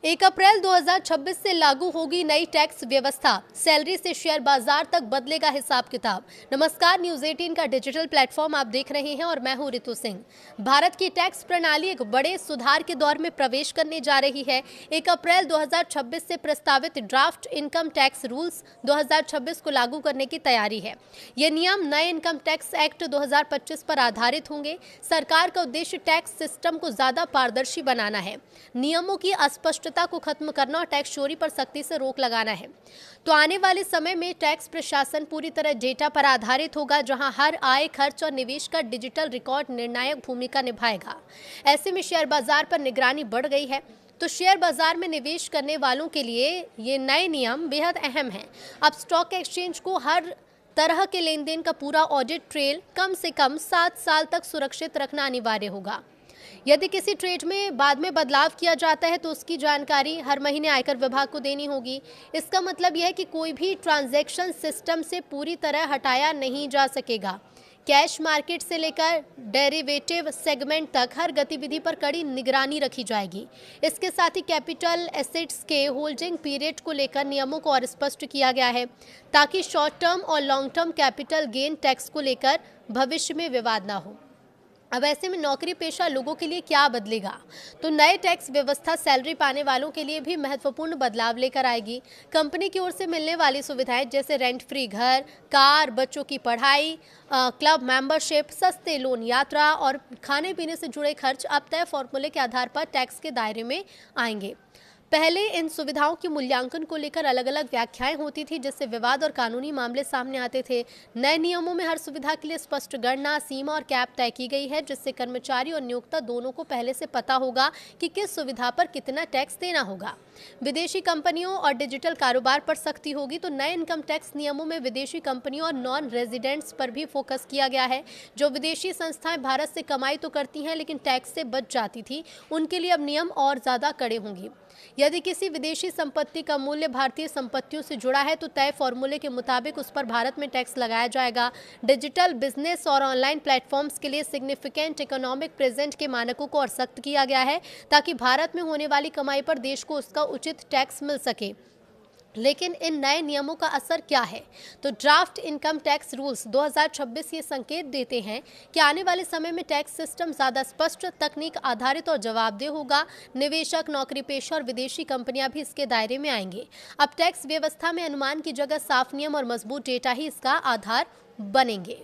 1 अप्रैल 2026 से लागू होगी नई टैक्स व्यवस्था। सैलरी से शेयर बाजार तक बदलेगा हिसाब किताब। नमस्कार, न्यूज 18 का डिजिटल प्लेटफॉर्म आप देख रहे हैं और मैं हूं रितु सिंह। भारत की टैक्स प्रणाली एक बड़े सुधार के दौर में प्रवेश करने जा रही है। 1 अप्रैल 2026 से प्रस्तावित ड्राफ्ट इनकम टैक्स रूल्स 2026 को लागू करने की तैयारी है। ये नियम नए इनकम टैक्स एक्ट 2025 पर आधारित होंगे। सरकार का उद्देश्य टैक्स सिस्टम को ज्यादा पारदर्शी बनाना है, नियमों की अस्पष्टता को खत्म करना और टैक्स चोरी पर सख्ती से रोक लगाना है। तो आने वाले समय में टैक्स प्रशासन पूरी तरह डेटा पर आधारित होगा, जहां हर आय, खर्च और निवेश का डिजिटल रिकॉर्ड निर्णायक भूमिका निभाएगा। ऐसे में शेयर बाजार पर निगरानी बढ़ गई है, तो शेयर बाजार में निवेश करने वालों के लिए ये नए नियम बेहद अहम हैं। अब स्टॉक एक्सचेंज को हर तरह के लेन देन का पूरा ऑडिट ट्रेल कम से कम 7 साल तक सुरक्षित रखना अनिवार्य होगा। यदि किसी ट्रेड में बाद में बदलाव किया जाता है तो उसकी जानकारी हर महीने आयकर विभाग को देनी होगी। इसका मतलब यह है कि कोई भी ट्रांजैक्शन सिस्टम से पूरी तरह हटाया नहीं जा सकेगा। कैश मार्केट से लेकर डेरिवेटिव सेगमेंट तक हर गतिविधि पर कड़ी निगरानी रखी जाएगी। इसके साथ ही कैपिटल एसेट्स के होल्डिंग पीरियड को लेकर नियमों को और स्पष्ट किया गया है, ताकि शॉर्ट टर्म और long term capital gain tax को लेकर भविष्य में विवाद ना हो। अब ऐसे में नौकरी पेशा लोगों के लिए क्या बदलेगा? तो नए टैक्स व्यवस्था सैलरी पाने वालों के लिए भी महत्वपूर्ण बदलाव लेकर आएगी। कंपनी की ओर से मिलने वाली सुविधाएं जैसे रेंट फ्री घर, कार, बच्चों की पढ़ाई, क्लब मेंबरशिप, सस्ते लोन, यात्रा और खाने पीने से जुड़े खर्च अब तय फॉर्मूले के आधार पर टैक्स के दायरे में आएंगे। पहले इन सुविधाओं के मूल्यांकन को लेकर अलग अलग व्याख्याएं होती थी, जिससे विवाद और कानूनी मामले सामने आते थे। नए नियमों में हर सुविधा के लिए स्पष्ट गणना, सीमा और कैप तय की गई है, जिससे कर्मचारी और नियोक्ता दोनों को पहले से पता होगा कि किस सुविधा पर कितना टैक्स देना होगा। विदेशी कंपनियों और डिजिटल कारोबार पर सख्ती होगी। तो नए इनकम टैक्स नियमों में विदेशी कंपनियों और नॉन रेजिडेंट्स पर भी फोकस किया गया है। जो विदेशी संस्थाएं भारत से कमाई तो करती हैं लेकिन टैक्स से बच जाती थी, उनके लिए अब नियम और ज्यादा कड़े होंगे। यदि किसी विदेशी संपत्ति का मूल्य भारतीय संपत्तियों से जुड़ा है तो तय फॉर्मूले के मुताबिक उस पर भारत में टैक्स लगाया जाएगा। डिजिटल बिजनेस और ऑनलाइन प्लेटफॉर्म्स के लिए सिग्निफिकेंट इकोनॉमिक प्रेजेंट के मानकों को और सख्त किया गया है, ताकि भारत में होने वाली कमाई पर देश को उसका उचित टैक्स मिल सके। लेकिन इन नए नियमों का असर क्या है? तो ड्राफ्ट इनकम टैक्स रूल्स 2026 ये संकेत देते हैं कि आने वाले समय में टैक्स सिस्टम ज़्यादा स्पष्ट, तकनीक आधारित और जवाबदेह होगा। निवेशक, नौकरी पेशा और विदेशी कंपनियां भी इसके दायरे में आएंगे। अब टैक्स व्यवस्था में अनुमान की जगह साफ नियम और मजबूत डेटा ही इसका आधार बनेंगे।